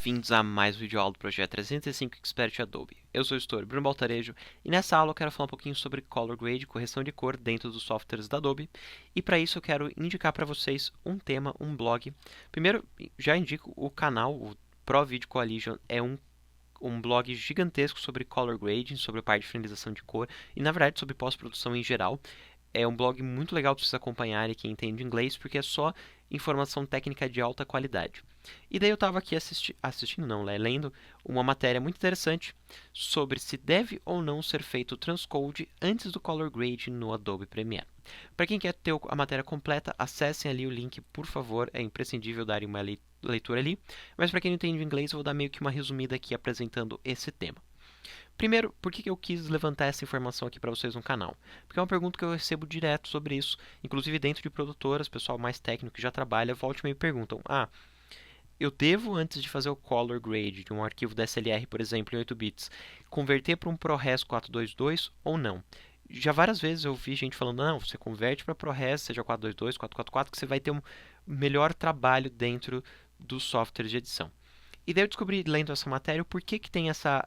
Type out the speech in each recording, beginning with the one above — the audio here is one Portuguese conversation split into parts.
bem-vindos a mais um vídeo aula do projeto 365 Expert Adobe. Eu sou o tutor Bruno Baltarejo e nessa aula eu quero falar um pouquinho sobre Color Grade, correção de cor dentro dos softwares da Adobe. E para isso eu quero indicar para vocês um tema, um blog. Primeiro, já indico o canal, o Pro Video Coalition é um blog gigantesco sobre Color Grading, sobre a parte de finalização de cor e na verdade sobre pós-produção em geral. É um blog muito legal para vocês acompanharem quem entende inglês, porque é só informação técnica de alta qualidade. E daí eu estava aqui lendo uma matéria muito interessante sobre se deve ou não ser feito o transcode antes do Color Grade no Adobe Premiere. Para quem quer ter a matéria completa, acessem ali o link, por favor, é imprescindível darem uma leitura ali. Mas para quem não entende inglês, eu vou dar meio que uma resumida aqui apresentando esse tema. Primeiro, por que eu quis levantar essa informação aqui para vocês no canal? Porque é uma pergunta que eu recebo direto sobre isso, inclusive dentro de produtoras, pessoal mais técnico que já trabalha, volta e me perguntam: eu devo, antes de fazer o color grade de um arquivo DSLR, por exemplo, em 8 bits, converter para um ProRes 422 ou não? Já várias vezes eu vi gente falando: não, você converte para ProRes, seja 422, 444, que você vai ter um melhor trabalho dentro dos softwares de edição. E daí eu descobri, lendo essa matéria, o porquê que tem essa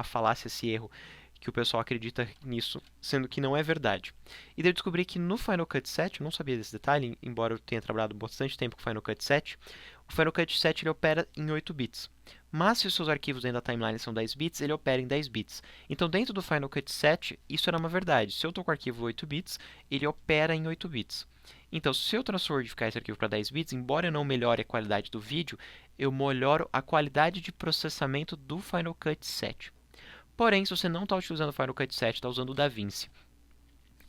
falácia, esse erro, que o pessoal acredita nisso, sendo que não é verdade. E daí eu descobri que no Final Cut 7, eu não sabia desse detalhe, embora eu tenha trabalhado bastante tempo com o Final Cut 7, o Final Cut 7 ele opera em 8 bits. Mas se os seus arquivos dentro da timeline são 10 bits, ele opera em 10 bits. Então dentro do Final Cut 7, isso era uma verdade. Se eu estou com o arquivo 8 bits, ele opera em 8 bits. Então, se eu transcodificar esse arquivo para 10 bits, embora eu não melhore a qualidade do vídeo, eu melhoro a qualidade de processamento do Final Cut 7. Porém, se você não está utilizando o Final Cut 7, está usando o DaVinci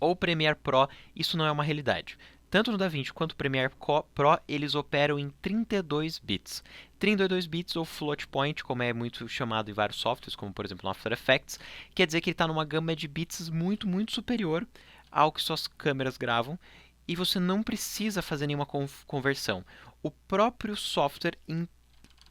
ou o Premiere Pro, isso não é uma realidade. Tanto no DaVinci quanto no Premiere Pro, eles operam em 32 bits. 32 bits ou float point, como é muito chamado em vários softwares, como por exemplo no After Effects, quer dizer que ele está numa gama de bits muito, muito superior ao que suas câmeras gravam, e você não precisa fazer nenhuma conversão. O próprio software,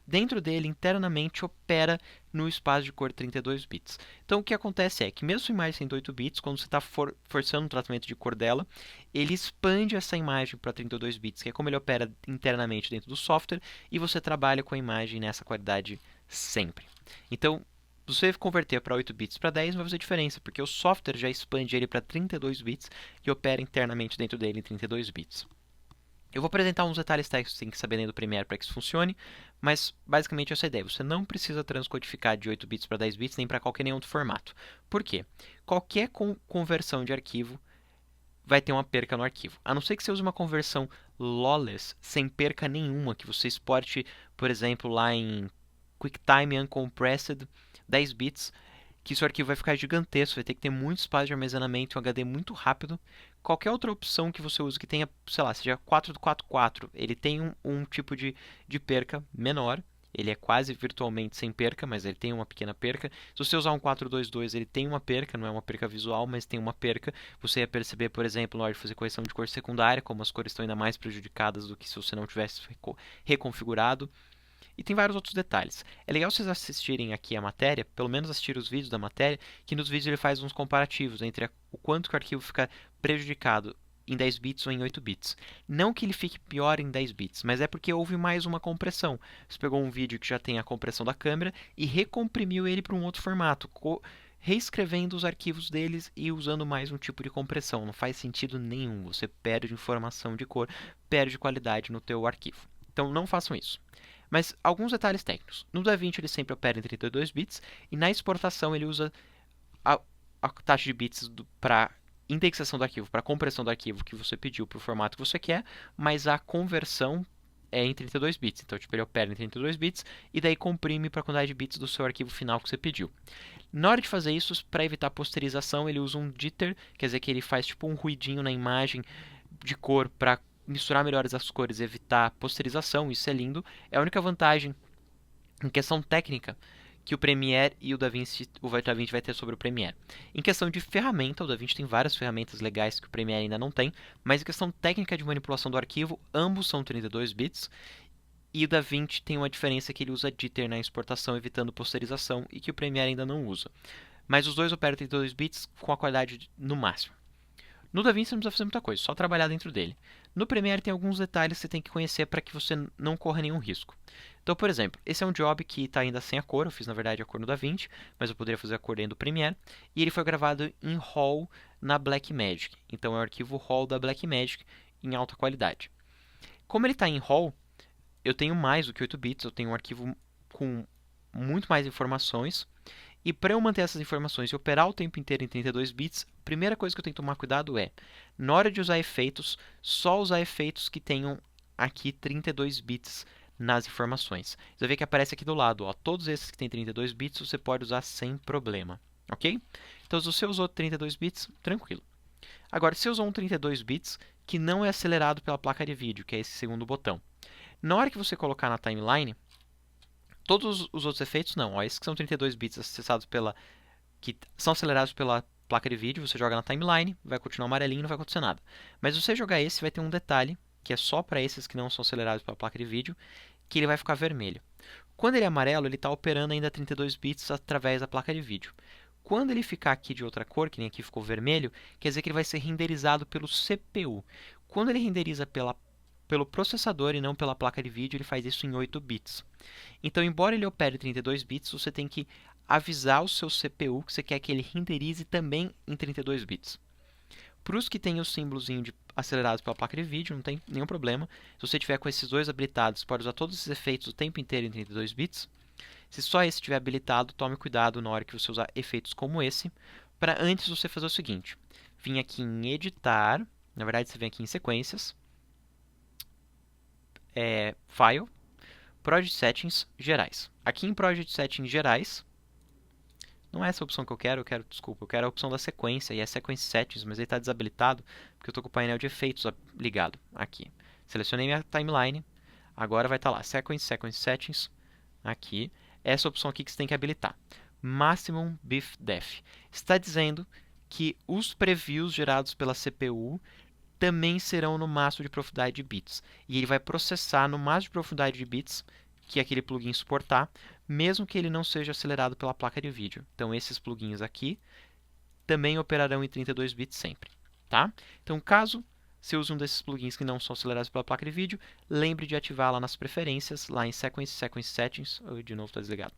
dentro dele, internamente, opera no espaço de cor 32 bits. Então, o que acontece é que, mesmo a imagem sendo 8 bits, quando você está forçando o tratamento de cor dela, ele expande essa imagem para 32 bits, que é como ele opera internamente dentro do software, e você trabalha com a imagem nessa qualidade sempre. Então, se você converter para 8 bits para 10, não vai fazer diferença, porque o software já expande ele para 32 bits e opera internamente dentro dele em 32 bits. Eu vou apresentar uns detalhes técnicos que você tem que saber dentro do Premiere para que isso funcione, mas basicamente essa é a ideia. Você não precisa transcodificar de 8 bits para 10 bits nem para qualquer nenhum outro formato. Por quê? Qualquer conversão de arquivo vai ter uma perca no arquivo. A não ser que você use uma conversão lawless, sem perca nenhuma, que você exporte, por exemplo, lá em QuickTime Uncompressed 10 bits, que seu arquivo vai ficar gigantesco, vai ter que ter muito espaço de armazenamento, um HD muito rápido. Qualquer outra opção que você use que tenha, sei lá, seja 444, ele tem um tipo de perca menor. Ele é quase virtualmente sem perca, mas ele tem uma pequena perca. Se você usar um 422, ele tem uma perca, não é uma perca visual, mas tem uma perca. Você ia perceber, por exemplo, na hora de fazer correção de cor secundária, como as cores estão ainda mais prejudicadas do que se você não tivesse reconfigurado. E tem vários outros detalhes. É legal vocês assistirem aqui a matéria, pelo menos assistir os vídeos da matéria, que nos vídeos ele faz uns comparativos entre o quanto que o arquivo fica prejudicado em 10 bits ou em 8 bits. Não que ele fique pior em 10 bits, mas é porque houve mais uma compressão. Você pegou um vídeo que já tem a compressão da câmera e recomprimiu ele para um outro formato, reescrevendo os arquivos deles e usando mais um tipo de compressão. Não faz sentido nenhum. Você perde informação de cor, perde qualidade no teu arquivo. Então não façam isso. Mas alguns detalhes técnicos. No DaVinci ele sempre opera em 32 bits e na exportação ele usa a taxa de bits para indexação do arquivo, para compressão do arquivo que você pediu para o formato que você quer, mas a conversão é em 32 bits. Então, ele opera em 32 bits e daí comprime para a quantidade de bits do seu arquivo final que você pediu. Na hora de fazer isso, para evitar posterização, ele usa um jitter, quer dizer que ele faz tipo um ruidinho na imagem de cor para misturar melhor as cores e evitar posterização. Isso é lindo. É a única vantagem em questão técnica que o Premiere e o DaVinci vai ter sobre o Premiere. Em questão de ferramenta, o DaVinci tem várias ferramentas legais que o Premiere ainda não tem, mas em questão técnica de manipulação do arquivo, ambos são 32 bits, e o DaVinci tem uma diferença que ele usa jitter na exportação, evitando posterização, e que o Premiere ainda não usa. Mas os dois operam 32 bits com a qualidade no máximo. No DaVinci você não precisa fazer muita coisa, só trabalhar dentro dele. No Premiere tem alguns detalhes que você tem que conhecer para que você não corra nenhum risco. Então, por exemplo, esse é um job que está ainda sem a cor, eu fiz na verdade a cor no DaVinci, mas eu poderia fazer a cor dentro do Premiere, e ele foi gravado em RAW na Blackmagic. Então é o arquivo RAW da Blackmagic em alta qualidade. Como ele está em RAW, eu tenho mais do que 8 bits, eu tenho um arquivo com muito mais informações. E para eu manter essas informações e operar o tempo inteiro em 32 bits, a primeira coisa que eu tenho que tomar cuidado é, na hora de usar efeitos, só usar efeitos que tenham aqui 32 bits nas informações. Você vai ver que aparece aqui do lado, ó, todos esses que têm 32 bits você pode usar sem problema, ok? Então, se você usou 32 bits, tranquilo. Agora, se usou um 32 bits que não é acelerado pela placa de vídeo, que é esse segundo botão, na hora que você colocar na timeline, todos os outros efeitos não. Ó, esses que são 32 bits acessados que são acelerados pela placa de vídeo, você joga na timeline, vai continuar amarelinho, não vai acontecer nada. Mas se você jogar esse, vai ter um detalhe, que é só para esses que não são acelerados pela placa de vídeo, que ele vai ficar vermelho. Quando ele é amarelo, ele está operando ainda 32 bits através da placa de vídeo. Quando ele ficar aqui de outra cor, que nem aqui ficou vermelho, quer dizer que ele vai ser renderizado pelo CPU. Quando ele renderiza pelo processador e não pela placa de vídeo, ele faz isso em 8 bits. Então, embora ele opere 32 bits, você tem que avisar o seu CPU que você quer que ele renderize também em 32 bits. Para os que têm o símbolozinho de acelerados pela placa de vídeo, não tem nenhum problema. Se você tiver com esses dois habilitados, pode usar todos esses efeitos o tempo inteiro em 32 bits. Se só esse estiver habilitado, tome cuidado na hora que você usar efeitos como esse, para antes você fazer o seguinte. Vim aqui em editar, na verdade você vem aqui em sequências, File, Project Settings gerais. Aqui em Project Settings gerais, não é essa a opção que eu quero, eu quero a opção da sequência, e é Sequence Settings, mas ele está desabilitado, porque eu estou com o painel de efeitos ligado aqui. Selecionei minha timeline, agora vai estar lá, Sequence Settings, aqui. Essa opção aqui que você tem que habilitar. Maximum Bit Depth. Está dizendo que os previews gerados pela CPU também serão no máximo de profundidade de bits. E ele vai processar no máximo de profundidade de bits que aquele plugin suportar, mesmo que ele não seja acelerado pela placa de vídeo. Então, esses plugins aqui também operarão em 32 bits sempre. Tá? Então, caso você use um desses plugins que não são acelerados pela placa de vídeo, lembre de ativar lá nas preferências, lá em Sequence Settings, de novo está desligado,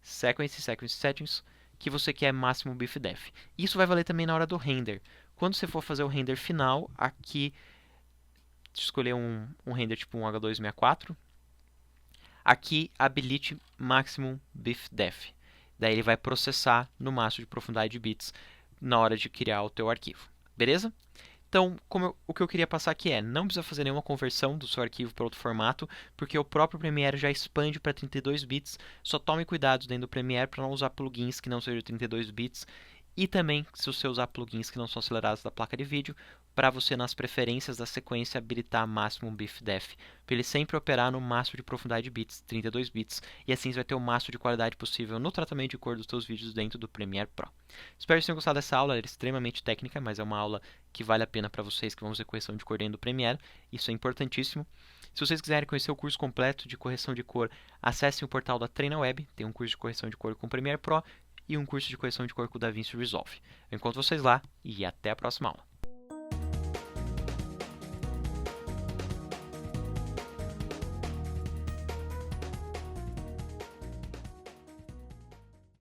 Sequence Settings, que você quer máximo Bit Depth. Isso vai valer também na hora do render. Quando você for fazer o render final, aqui, escolher um render tipo um H264, aqui habilite Maximum Bit Depth. Daí ele vai processar no máximo de profundidade de bits na hora de criar o teu arquivo. Beleza? Então, o que eu queria passar aqui é, não precisa fazer nenhuma conversão do seu arquivo para outro formato, porque o próprio Premiere já expande para 32 bits. Só tome cuidado dentro do Premiere para não usar plugins que não sejam 32 bits. E também, se você usar plugins que não são acelerados da placa de vídeo, para você nas preferências da sequência habilitar máximo Bit Depth, para ele sempre operar no máximo de profundidade de bits, 32 bits, e assim você vai ter o máximo de qualidade possível no tratamento de cor dos seus vídeos dentro do Premiere Pro. Espero que vocês tenham gostado dessa aula, ela é extremamente técnica, mas é uma aula que vale a pena para vocês que vão fazer correção de cor dentro do Premiere, isso é importantíssimo. Se vocês quiserem conhecer o curso completo de correção de cor, acessem o portal da TreinaWeb, tem um curso de correção de cor com Premiere Pro, e um curso de correção de cor com o DaVinci Resolve. Eu encontro vocês lá e até a próxima aula.